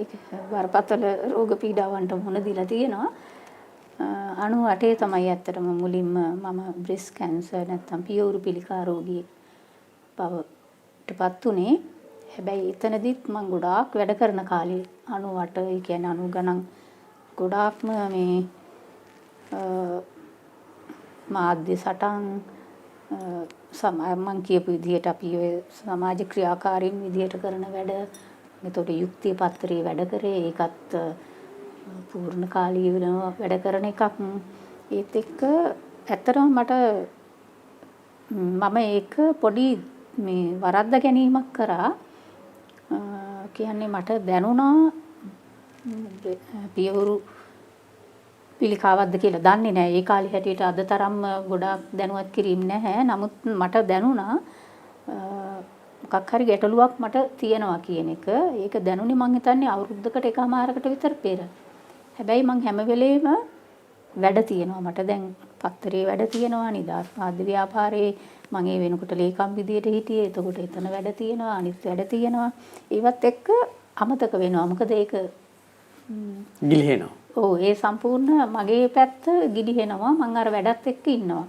Speaker 2: ඒක වරපතල රෝග පීඩාවන්ට මුහුණ දීලා තියෙනවා. 98 තමයි ඇත්තටම මුලින්ම මම බ්‍රෙස්ට් කැන්සර් නැත්නම් පියවරු පිළිකා රෝගී බවටපත් උනේ. හැබැයි එතනදිත් මම ගොඩාක් වැඩ කරන කාලේ 98 ඒ කියන්නේ 90 ගණන් ගොඩාක්ම මේ මාධ්‍ය සටන් මම කියපු විදිහට අපි ඔය සමාජ ක්‍රියාකාරීන් විදිහට කරන වැඩ එතකොට යුක්තිය පත්‍රයේ වැඩ කරේ ඒකත් පූර්ණ කාලීනව වැඩ කරන එකක් ඒත් එක්ක ඇත්තටම මට මම ඒක පොඩි මේ වරද්ද ගැනීමක් කරා කියන්නේ මට දැනුණා පියවරු පිළිකාවක්ද කියලා දන්නේ නැහැ. ඒ කාලේ හැටියට අද තරම් ගොඩාක් දැනුවත් කිරීම නැහැ. නමුත් මට දැනුණා මොකක් හරි ගැටලුවක් මට තියෙනවා කියන එක. ඒක දැනුනේ මං හිතන්නේ අවුරුද්දකට එකමාරකට විතර පෙර. හැබැයි මං හැම වෙලේම වැඩ තියෙනවා. මට දැන් පත්තරේ වැඩ තියෙනවා. නිදාස් මාධ්‍ය ව්‍යාපාරේ මම ඒ වෙනකොට ලේකම් විදියට හිටියේ. එතකොට එතන වැඩ තියෙනවා. අනිත් වැඩ තියෙනවා. ඒවත් එක්ක අමතක වෙනවා. මොකද ඒක
Speaker 1: ගිලිහෙනවා.
Speaker 2: ඔව් ඒ සම්පූර්ණ මගේ පැත්ත ගිලිහෙනවා. මම අර වැඩත් එක්ක ඉන්නවා.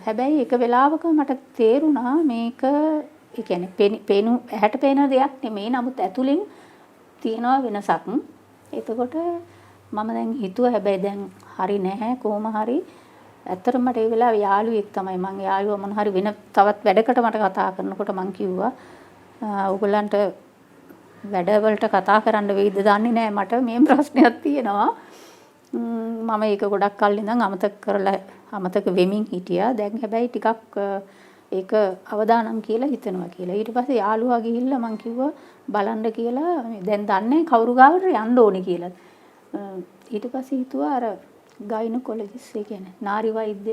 Speaker 2: හැබැයි එක වෙලාවක මට තේරුණා මේක ඒ කියන්නේ ඇහැට පේන දෙයක් නෙමෙයි. නමුත් ඇතුලෙන් තියෙනවා වෙනසක්. එතකොට මම දැන් හිතුවා හැබැයි දැන් හරි නැහැ කොහොම හරි. ඇත්තටම මට ඒ වෙලාවේ යාළුවෙක් තමයි මම යාළුවා මොන හරි වෙන තවත් වැඩකට මට කතා කරනකොට මම කිව්වා ඔයගොල්ලන්ට වැඩවලට කතා කරන්න වෙයිද දන්නේ නැහැ මට මේ ප්‍රශ්නයක් තියෙනවා. මම ඒක ගොඩක් කල් ඉඳන් අමතක වෙමින් හිටියා. දැන් හැබැයි ටිකක් ඒක අවදානම් කියලා හිතනවා කියලා. ඊට පස්සේ යාළුවා ගිහිල්ලා මං කිව්වා බලන්න කියලා දැන් දන්නේ කවුරු ගාවට යන්න ඕනේ කියලා. ඊට පස්සේ හිතුවා අර ගයිනකොලොජිස්ට් ඒ කියන්නේ නාරි වෛද්‍ය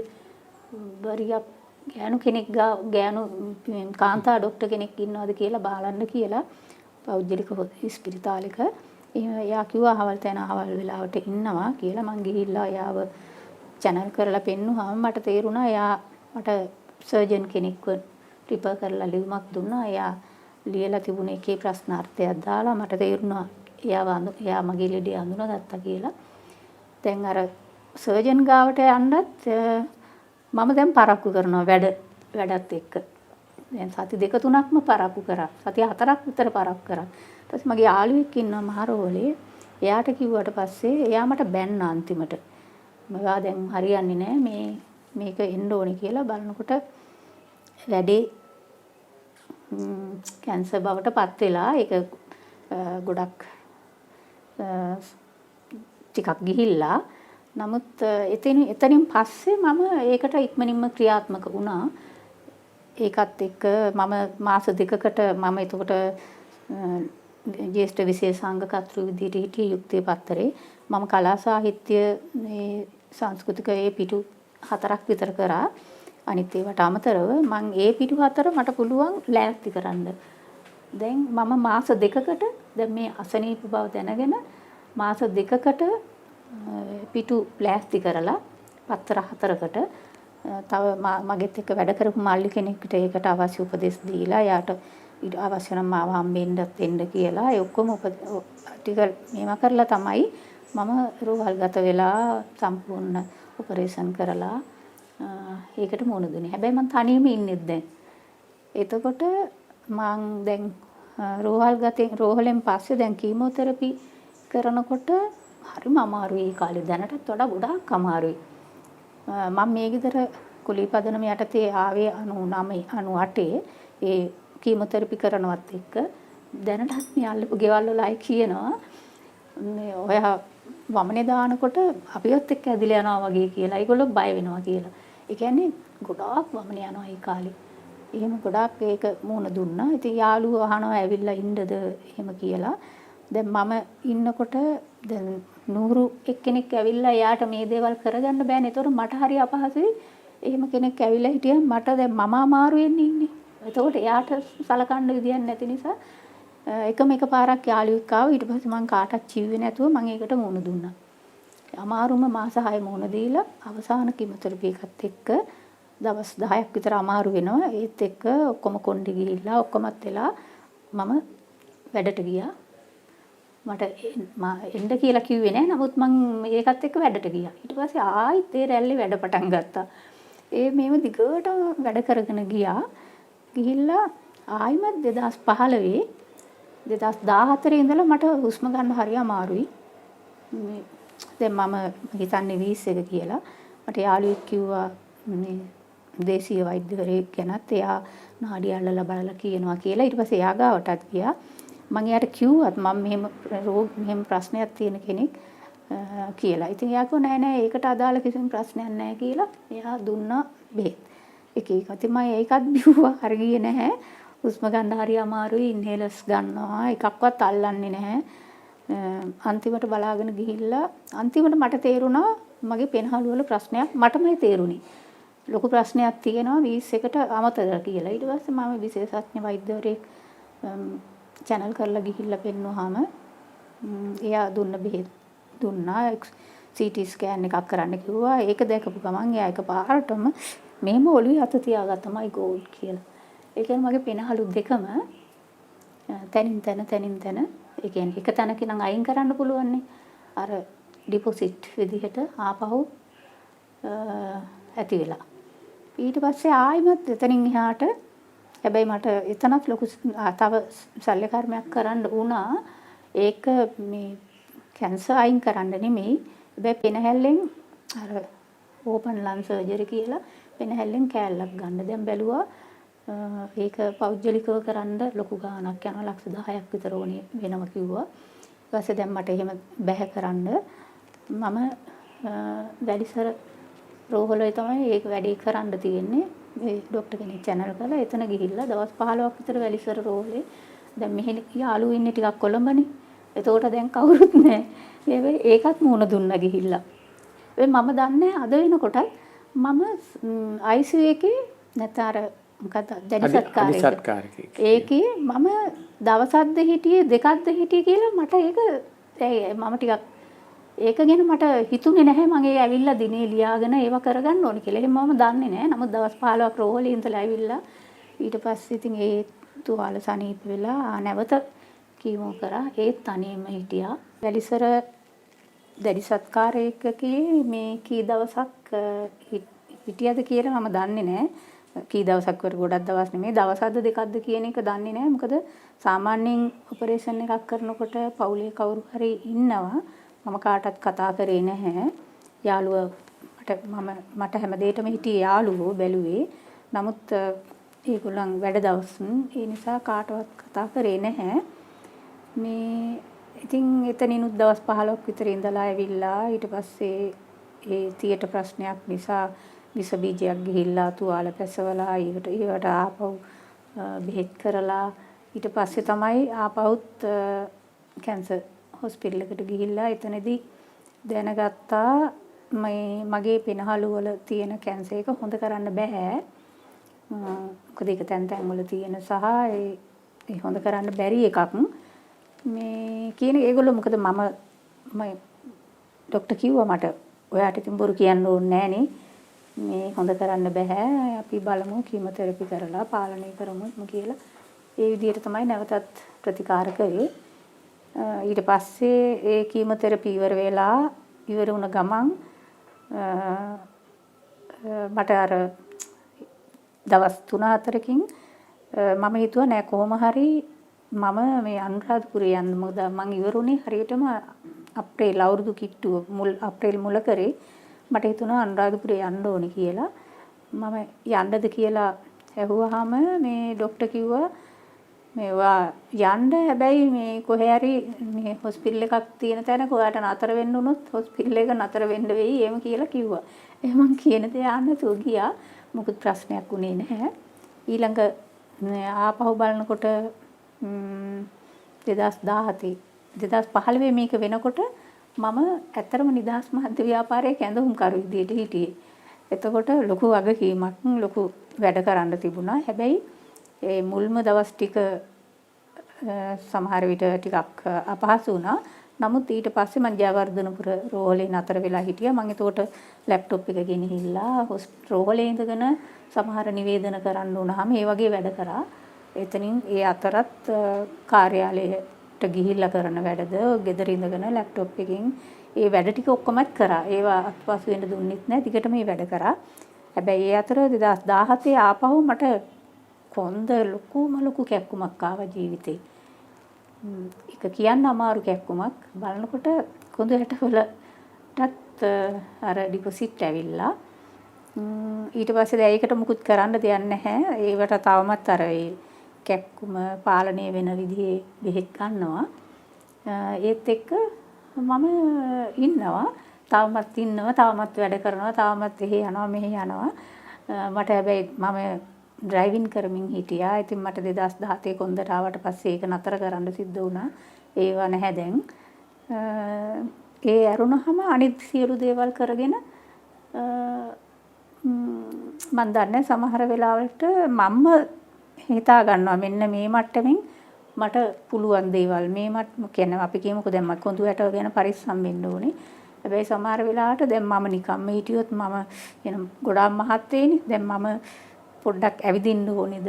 Speaker 2: වරියක් ගෑනු කෙනෙක් ගෑනු කාන්තා ડોක්ටර් කෙනෙක් ඉන්නවද කියලා බලන්න කියලා පෞද්ගලික ස්පිරිතාලෙක එයා කිව්වා අහවල් තැන අහවල් වෙලාවට ඉන්නවා කියලා. මං ගිහිල්ලා එයාව channel කරලා පෙන්නුවාම මට තේරුණා එයා මට සර්ජන් කෙනෙක්ව රිපර් කරලා ලියුමක් දුන්නා. එයා ලියලා තිබුණ එකේ ප්‍රශ්නාර්ථයක් දාලා මට තේරුණා එයා මගේ ලෙඩේ අඳුනගත්තා කියලා. දැන් අර සර්ජන් ගාවට යන්නත් මම දැන් පරක්කු කරනවා වැඩත් එක්ක. දැන් සති 2-3ක්ම පරක්කු කරා. සති 4ක් විතර පරක්කු කරා. ඊට පස්සේ මගේ යාළුවෙක් ඉන්නවා මහරෝලේ. එයාට කිව්වට පස්සේ එයා මට බැන්න අන්තිමට. මම දැන් හරියන්නේ නැහැ මේක එන්න ඕනේ කියලා බලනකොට වැඩේ කැන්සර් බවට පත් වෙලා ඒක ගොඩක් ටිකක් ගිහිල්ලා නමුත් එතනින් පස්සේ මම ඒකට ඉක්මනින්ම ක්‍රියාත්මක වුණා. ඒකත් එක්ක මම මාස 2කට මම එතකොට ජ්‍යෙෂ්ඨ විශේෂාංග කර්තෘ විදිහට හිටියේ යුක්තිය පත්තරේ. මම කලා සාහිත්‍ය මේ සංස්කෘතික ඒ පිටු 4ක් විතර කරා. අනිත් ඒවට අමතරව මම ඒ පිටු 4 මට පුළුවන් ලෑස්ති කරන්න. දැන් මම මාස 2කට දැන් මේ අසනීප බව දැනගෙන මාස 2කට පිටු ලෑස්ති කරලා පත්‍ර 4කට තව මගෙත් එක්ක වැඩ කරපු මල්ලි කෙනෙක්ට ඒකට අවශ්‍ය උපදෙස් දීලා යාට අවශ්‍ය නම් මාව හම්බෙන්නත් එන්න කියලා ඒ ඔක්කොම ටික මේවා කරලා තමයි මම රෝහල්ගත වෙලා සම්පූර්ණ ඔපරේෂන් කරලා ඒකට මුහුණ දුන්නේ. හැබැයි මම තනියම ඉන්නෙත් දැන්. එතකොට මම දැන් රෝහලෙන් පස්සේ දැන් කීමෝതെරපි කරනකොට හරිම අමාරුයි. ඒ කාලේ දැනටත් වඩා ගොඩාක් අමාරුයි. මම මේ ගෙදර කුලීපදනම යටතේ ආවේ 99 98 ඒ කීමෝതെරපි කරනවත් එක්ක දැනටත් මේ අල්ලපු ගෙවල් වල අය කියනවා මේ ඔයා වමනේ දානකොට අපිවත් එක්ක ඇදිලා යනවා වගේ කියලා. ඒගොල්ලෝ බය වෙනවා කියලා. ඒ කියන්නේ ගොඩාක් වමනේ යනවා ඒ කාලේ. එහෙම ගොඩාක් ඒක මුණ දුන්නා. ඉතින් යාළුවෝ අහනවා ඇවිල්ලා ඉන්නද එහෙම කියලා. දැන් මම ඉන්නකොට දැන් නూరు එක්කෙනෙක් ඇවිල්ලා එයාට මේ දේවල් කරගන්න බෑනේ. ඒතකොට මට හරි අපහසුයි. එහෙම කෙනෙක් ඇවිල්ලා හිටියම මට දැන් මම අමාරුවෙන්නේ ඉන්නේ. එතකොට එයාට සලකන්න විදියක් නැති නිසා එකම එක පාරක් යාළුවෙක් ආවා. ඊට පස්සේ මම කාටවත් කිව්වේ නැතුව මම ඒකට මුණ දුන්නා. අමාරුම මාස 6 මුණ දීලා අවසාන කිමෝതെරපි එකත් එක්ක දවස් 10ක් විතර අමාරු වෙනවා. ඒත් එක්ක ඔක්කොම කොණ්ඩේ ගිහිල්ලා ඔක්කොමත් වෙලා මම වැඩට ගියා. මට එන්න කියලා කිව්වේ නෑ. නමුත් මම ඒකත් එක්ක වැඩට ගියා. ඊට පස්සේ ආයිත් ඒ රැල්ලේ වැඩ පටන් ගත්තා. මේව දිගට වැඩ කරගෙන ගියා. ගිහිල්ලා ආයිමත් 2015 2014 ඉඳලා මට හුස්ම ගන්න හරි අමාරුයි. දැන් මම හිතන්නේ 20 එක කියලා. මට යාළුවෙක් කිව්වා මේ දේශීය වෛද්‍යවරයෙක් ගැනත් එයා නාඩි අල්ලලා බලලා කියනවා කියලා. ඊට පස්සේ එයා ගාවටත් ගියා. මම එයාට කිව්වත් මම මෙහෙම ප්‍රශ්නයක් තියෙන කෙනෙක් කියලා. ඉතින් එයා කිව්වා නෑ ඒකට අදාළ කිසිම ප්‍රශ්නයක් නෑ කියලා. එයා දුන්නා බෙහෙත්. එක එක. ඉතින් මම ඒකත් බිව්වා. හරි ගියේ නැහැ. හුස්ම ගන්න හරි අමාරුයි. ඉන්හෙලර්ස් ගන්නවා. එකක්වත් අල්ලන්නේ නැහැ. අන්තිමට බලාගෙන ගිහිල්ලා අන්තිමට මට තේරුණා මගේ පෙනහළු වල ප්‍රශ්නයක් මටමයි තේරුණේ. ලොකු ප්‍රශ්නයක් තියෙනවා 21ට අමතක කියලා. ඊට පස්සේ මම විශේෂඥ වෛද්‍යවරයෙක් channel කරලා ගිහිල්ලා පෙන්නුවාම එයා දුන්න බෙහෙත් දුන්නා. CT scan එකක් කරන්න කිව්වා. ඒක දැකපු ගමන් එයා එකපාරටම මෙහෙම ඔළුවේ අත තියාගත්තා මයි ගෝඩ් කියලා. ඒ කියන්නේ මගේ පෙනහළු දෙකම තනින් තන ඒ කියන්නේ එක තැනක නම් අයින් කරන්න පුළුවන් නේ. අර ඩිපොසිට් විදිහට ආපහු ඇති වෙලා. ඊට පස්සේ ආයිමත් එතනින් එහාට හැබැයි මට එතනත් ලොකු තව ශල්‍ය කර්මයක් කරන්න වුණා. ඒක මේ කැන්සර් අයින් කරන්න නෙමෙයි. හැබැයි පෙනහැල්ලෙන් අර ඕපන් ලන් සර්ජරි කියලා පෙනහැල්ලෙන් කෑල්ලක් ගන්න. දැන් බැලුවා ඒක පෞද්ගලිකව කරන්න ලොකු ගාණක් යනවා. ලක්ෂ 10ක් විතර ඕනේ වෙනවා කිව්වා. ඊට පස්සේ දැන් මට එහෙම බැහැ කරන්න මම වැඩිසර රෝහලේ තමයි ඒක වැඩි කරන්න තියෙන්නේ. මේ ડોක්ටර් කෙනෙක් channel කරලා එතන ගිහිල්ලා දවස් 15ක් විතර වැලිසර රෝහලේ දැන් මෙහෙ යාළුවෝ ඉන්නේ ටිකක් කොළඹනේ. එතකොට දැන් කවුරුත් නැහැ. ඒකත් මුණ දුන්නා ගිහිල්ලා. මම දන්නේ අද වෙනකොට මම ICU එකේ නැතර මොකද දැඩි සත්කාරයක. ඒකේ මම දවසක්ද හිටියේ දෙකක්ද හිටියේ කියලා මට ඒක මම ටිකක් ඒක ගැන මට හිතුනේ නැහැ මම ඒ ඇවිල්ලා දිනේ ලියාගෙන ඒව කරගන්න ඕනේ කියලා. එහෙම මම දන්නේ නැහැ. නමුත් දවස් 15ක් රෝහලේ ඉඳලා ඇවිල්ලා ඊට පස්සේ ඉතින් ඒ තුවාල සනීප වෙලා නැවත කීමෝ කරා. ඒත් තනියම හිටියා. වැලිසර දැඩි සත්කාරයකකේ මේ කී දවසක් හිටියද කියලා මම දන්නේ නැහැ. කී දවසක් වර ගොඩක් දවස් නෙමෙයි. දවසක්ද දෙකක්ද කියන එක දන්නේ නැහැ. මොකද සාමාන්‍යයෙන් ඔපරේෂන් එකක් කරනකොට පවුලේ කවුරු හරි ඉන්නවා. මම කාටවත් කතා කරේ නැහැ. යාළුවා මට හැමදේටම හිටියේ යාළුවෝ බැලුවේ. නමුත් ඒගොල්ලන් වැඩ දවස් ඒ නිසා කාටවත් කතා කරේ නැහැ. මේ ඉතින් එතනිනුත් දවස් 15ක් විතර ඉඳලා ඇවිල්ලා ඊට පස්සේ ඒ තියට ප්‍රශ්නයක් නිසා විස බීජයක් ගිහිල්ලා තුවාල පැසවලා ඒවට ආපහු බෙහෙත් කරලා ඊට පස්සේ තමයි ආපහුත් කැන්සර් හොස්පිටල් එකට ගිහිල්ලා එතනදී දැනගත්තා මගේ පෙනහළු වල තියෙන කැන්සර් එක හොඳ කරන්න බෑ. මොකද ඒක තැන් වල තියෙන සහ ඒ හොඳ කරන්න බැරි එකක්. මේ කියන ඒගොල්ලෝ මොකද මම ડોක්ටර් කිව්වා මට ඔයාට ඉතින් බොරු කියන්න ඕනේ නෑනේ. මේ හොඳ කරන්න බෑ. අපි බලමු කීමෝതെරපි කරලා පාලනය කරමු කියලා. ඒ විදිහට තමයි නැවතත් ප්‍රතිකාර කරේ. ඊට පස්සේ ඒ කීමෝതെරපි ඉවර වුණ ගමන් මට අර දවස් 3-4කින් මම හිතුවා නෑ කොහොම හරි මම මේ අනුරාධපුරේ යන්න. මොකද මං ඉවරුනේ හරියටම අප්‍රේල් අවුරුදු කිට්ටුව අප්‍රේල් මුල කරේ. මට හිතුණා අනුරාධපුරේ යන්න ඕනේ කියලා. මම යන්නද කියලා ඇහුවාම මේ ડોක්ටර් කිව්වා මේවා යන්න හැබැයි මේ කොහේ හරි මේ හොස්පිටල් එකක් තියෙන තැනක ඔයාට නතර වෙන්න උනොත් හොස්පිටල් එක නතර වෙන්න වෙයි එහෙම කියලා කිව්වා. එහෙනම් කියන දේ යන්න තුව ගියා. මොකුත් ප්‍රශ්නයක් උනේ නැහැ. ඊළඟ ආපහු බලනකොට 2017 2015 මේක වෙනකොට මම ඇත්තරම නිදහස් මාධ්‍ය ව්‍යාපාරයේ කැඳවුම් කරු විදියට හිටියේ. එතකොට ලොකු වගකීමක් ලොකු වැඩ කරන්න තිබුණා. හැබැයි ඒ මුල්ම දවස් ටික සමහර විට ටිකක් අපහසු වුණා. නමුත් ඊට පස්සේ මම ජයවර්ධනපුර රෝහලේ නතර වෙලා හිටියා. මම එතකොට ලැප්ටොප් එක ගෙනහිල්ලා රෝහලේ ඉඳගෙන සමහර නිවේදන කරන්න වුණාම ඒ වගේ වැඩ කරා. එතනින් ඒ අතරත් කාර්යාලයට ගිහිල්ලා කරන වැඩද ගෙදර ඉඳගෙන ලැප්ටොප් එකකින් ඒ වැඩ ටික ඔක්කොමත් කරා. ඒවා අත්පසු වෙන්න දුන්නෙත් නැහැ. දිගටම මේ වැඩ කරා. හැබැයි ඒ අතර 2017 ආපහු මට කොන්ද ලොකු කැක්කුමක් ආවා ජීවිතේ. ඒක කියන්න අමාරු කැක්කුමක්. බලනකොට කොඳු ඇටවලටත් අර ඩිපොසිට් ඇවිල්ලා. ඊට පස්සේ දැන් ඒකට මුකුත් කරන්න දෙයක් නැහැ. ඒවට තවමත් අර ඒ කැක්කුම පාලනය වෙන විදිහේ බෙහෙත් ගන්නවා. ඒත් එක්ක මම ඉන්නවා. තවමත් වැඩ කරනවා. තවමත් එහෙ යනවා මෙහෙ යනවා. මට හැබැයි මම ඩ්‍රයිවිං කරමින් හිටියා. ඉතින් මට 2017 කොන්දට ආවට පස්සේ ඒක නතර කරන්න සිද්ධ වුණා. ඒව නැහැ දැන්. ඒ ඇරුණාම අනිත් සියලු දේවල් කරගෙන මම දන්නේ සමහර වෙලාවට මම්ම හිතා ගන්නවා මෙන්න මේ මට්ටමින් මට පුළුවන් දේවල් මේ කියන්නේ අපි කියමුකෝ දැන් මම කොඳු ඇට ගැන පරිස්සම් වෙන්න ඕනේ. හැබැයි සමහර වෙලාවට දැන් මම නිකම්ම හිටියොත් මම එනම් ගොඩාක් මහත් වෙන්නේ. දැන් මම පොඩ්ඩක් ඇවිදින්න ඕනේද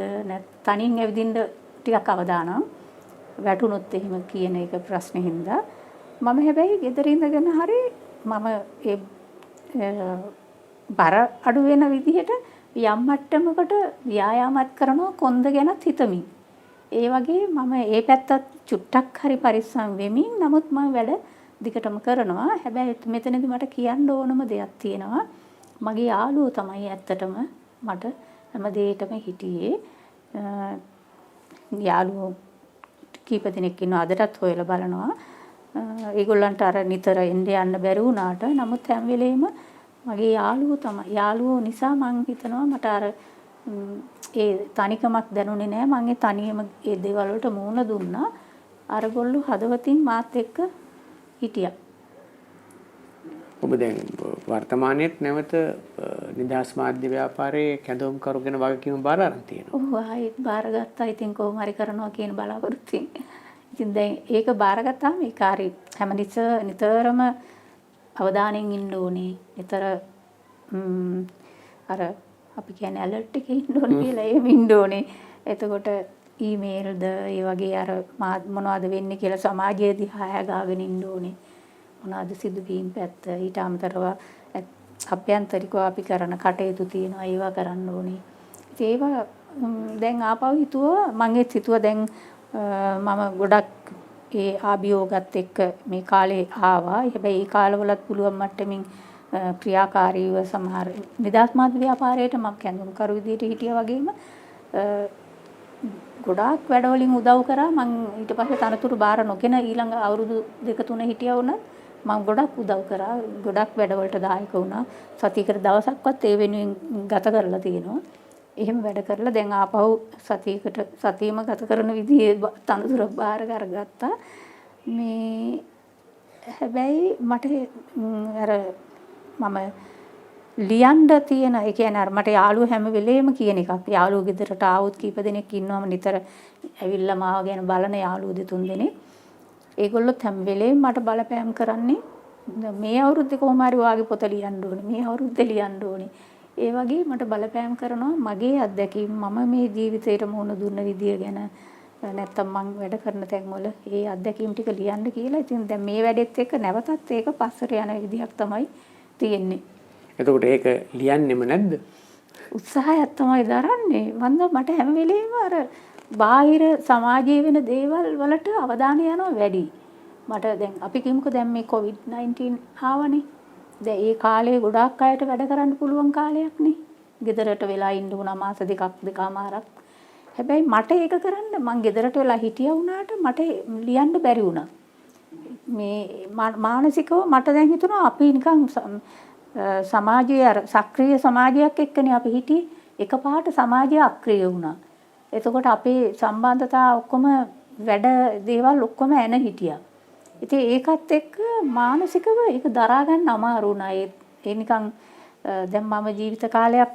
Speaker 2: තනියෙන් ඇවිදින්න ටිකක් අවදානම් වැටුනොත් එහෙම කියන එක ප්‍රශ්නේ හින්දා මම හැබැයි ගෙදර ඉඳගෙන හරි මම ඒ බර අඩු වෙන විදිහට යම් මට්ටමකට ව්‍යායාමත් කරනවා කොන්ද ගැනත් හිතමින්. ඒ වගේ මම ඒ පැත්තත් චුට්ටක් හරි පරිස්සම් වෙමින් නමුත් මම වැඩ දිගටම කරනවා. හැබැයි මෙතනදී මට කියන්න ඕනම දෙයක් තියෙනවා. මගේ යාළුවෝ තමයි ඇත්තටම මට හැම දෙයකම හිටියේ. යාළුවෝ කීප දෙනෙක් ඉන්නවා අදටත් හොයලා බලනවා. ඒගොල්ලන්ට අර නිතර එන්න යන්න බැරි වුණාට නමුත් හැම වෙලෙම මගේ යාළුවෝ තමයි. යාළුවෝ නිසා මම හිතනවා මට අර ඒ තනිකමක් දැනුනේ නැහැ. මම ඒ තනියම ඒ දේවල් වලට මූණ දුන්නා. අරගොල්ලෝ හදවතින් මාත් එක්ක හිටියා.
Speaker 1: ඔබ දැන් වර්තමානයේත් නැවත නිදහස් මාධ්‍ය ව්‍යාපාරයේ කැඳවුම් කරුගෙන වගකීම බාර අරන් තියෙනවා.
Speaker 2: ඔව් ආයෙත් බාරගත්තා. ඉතින් කොහොම හරි කරනවා කියන බලාපොරොත්තුෙන්. ඉතින් දැන් ඒක බාරගත්තාම ඒ කාර්ය හැම නිතරම අවධානයෙන් ඉන්න ඕනේ. නිතර අර අපි කියන්නේ ඇලර්ට් එකේ ඉන්න ඕනේ කියලා එහෙම ඉන්න ඕනේ. එතකොට ඊමේල්ද ඒ වගේ අර මොනවද වෙන්නේ කියලා සමාජයේ දිහා ගාගෙන ඉන්න ඕනේ. මොනවාද සිදුවීම් පැත්ත ඊට අමතරව අභ්‍යන්තරිකව අපි කරන කටයුතු තියෙනවා ඒවා කරන්න ඕනේ. ඉතින් ඒවා දැන් ආපහු හිතුවා මම හිතුවා දැන් මම ගොඩක් ඒ ආභියෝගත් එක්ක මේ කාලේ ආවා. හැබැයි ඒ කාලවලත් පුළුවන් මට්ටමින් ක්‍රියාකාරීව සමහර නිදහස් මාධ්‍ය ව්‍යාපාරයට මම කැඳවුම් කරු විදිහට හිටියා වගේම ගොඩාක් වැඩවලින් උදව් කරා. මම ඊට පස්සේ තනතුරු බාර නොගෙන ඊළඟ අවුරුදු 2-3 හිටියා වුණත් මම ගොඩක් උදව් කරා. ගොඩක් වැඩවලට දායක වුණා. සතියකට දවසක්වත් ඒ වෙනුවෙන් ගත කරලා තියෙනවා. එහෙම වැඩ කරලා දැන් ආපහු සතියම ගත කරන විදිහේ තනතුරු බාර අරගත්තා. මේ හැබැයි මට අර මම ලියන්න තියෙන ඒ කියන්නේ අර මට යාළුවෝ හැම වෙලේම කියන එකක්. යාළුවෝ ගෙදරට ආවොත් කීප දෙනෙක් ඉන්නවම නිතර ඇවිල්ලා මාව ගැන බලන යාළුවෝ දෙතුන් දෙනෙක්. ඒගොල්ලොත් හැම වෙලේම මට බලපෑම් කරන්නේ මේ අවුරුද්දේ කොහොම හරි වාගේ පොත ලියන්න ඕනේ. මේ අවුරුද්දේ ලියන්න ඕනේ. ඒ වගේ මට බලපෑම් කරනවා මගේ අත්දැකීම් මම මේ ජීවිතේට මුහුණ දුන්න විදිය ගැන නැත්තම් මම වැඩ කරන තැන්වල ඒ අත්දැකීම් ටික ලියන්න කියලා. ඉතින් දැන් මේ වැඩෙත් එක්ක නැවතත් ඒක පස්සට යන විදියක් තමයි තියෙන්නේ.
Speaker 1: එතකොට ඒක ලියන්නෙම නැද්ද?
Speaker 2: උත්සාහයක් තමයි දරන්නේ. මට හැම වෙලෙම අර බාහිර සමාජයේ වෙන දේවල් වලට අවධානය යනවා වැඩි. මට දැන් අපි කියමුකෝ දැන් මේ COVID-19 ආවනේ. දැන් ඒ කාලේ ගොඩාක් අයට වැඩ කරන්න පුළුවන් කාලයක් නේ. ගෙදරට වෙලා ඉන්න උනා මාස දෙකමාරක්. හැබැයි මට ඒක කරන්න මං ගෙදරට වෙලා හිටියා වුණාට මට ලියන්න බැරි වුණා. මේ මානසිකව මට දැන් හිතුණා අපි නිකන් සමාජයේ අර සක්‍රීය සමාජයක් එක්කනේ අපි හිටියේ. එකපාරට සමාජය අක්‍රිය වුණා. එතකොට අපේ සම්බන්ධතා ඔක්කොම වැඩ දේවල් ඔක්කොම එන හිටියා. ඉතින් ඒකත් එක්ක මානසිකව ඒක දරා ගන්න අමාරු වුණා. ඒ නිකන් දැන් මම ජීවිත කාලයක්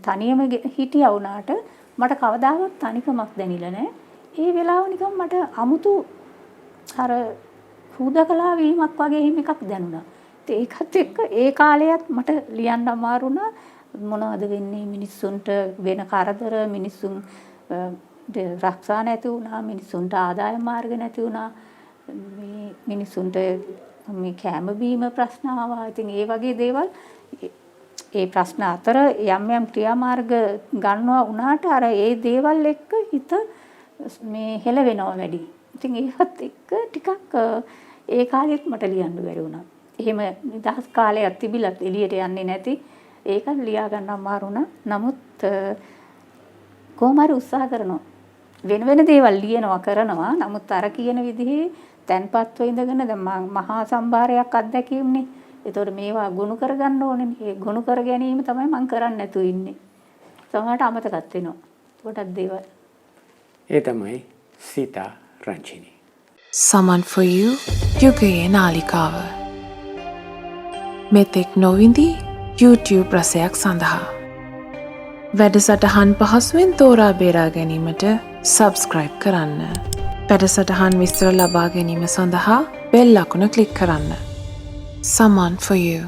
Speaker 2: තනියම හිටියා වුණාට මට කවදාවත් තනිකමක් දැනිලා නැහැ. ඒ වෙලාව නිකන් මට අමුතු අර හුදකලා වීමක් වගේ එහෙම එකක් දැනුණා. ඒකත් එක්ක ඒ කාලයත් මට ලියන්න අමාරු වුණා. මොනවද වෙන්නේ මිනිස්සුන්ට වෙන කරදර මිනිස්සුන් රක්ෂා නැති වුණා මිනිස්සුන්ට ආදායම් මාර්ග නැති වුණා මේ මිනිස්සුන්ට මේ කැම බීම ප්‍රශ්න ආවා. ඉතින් ඒ වගේ දේවල් ඒ ප්‍රශ්න අතර යම් ක්‍රියාමාර්ග ගන්නවා වුණාට අර ඒ දේවල් එක්ක හිත මේ හෙල වෙනවා වැඩි. ඉතින් ඒකත් එක්ක ටිකක් ඒ කාලෙත් මට ලියන්න බැරි වුණා. එහෙම නිදහස් කාලයක් තිබිලත් එළියට යන්නේ නැති ඒක ලියා ගන්න අමාරු වුණා. නමුත් කොහොම හරි උත්සාහ කරනවා. වෙන දේවල් ලියනවා කරනවා. නමුත් අර කියන විදිහේ තැන්පත්ව ඉඳගෙන දැන් මහා සම්භාරයක් අත්දැකීම්නේ. ඒතකොට මේවා ගුණ කරගන්න ඕනේ. ඒ ගුණ කර ගැනීම තමයි මම කරන්නේ නැතු ඉන්නේ. සමහරට අමතකත් වෙනවා. ගොඩක් දේවල්.
Speaker 1: ඒ තමයි සීතා රංචිනි.
Speaker 3: Someone for you යුගයේ නාලිකාව. මෙතෙක් නොවිඳි YouTube රසයක් සඳහා වැඩසටහන් පහසුවෙන් තෝරා බේරා ගැනීමට subscribe කරන්න. වැඩසටහන් විස්තර ලබා ගැනීම සඳහා බෙල් අකුණ ක්ලික් කරන්න. Someone for you.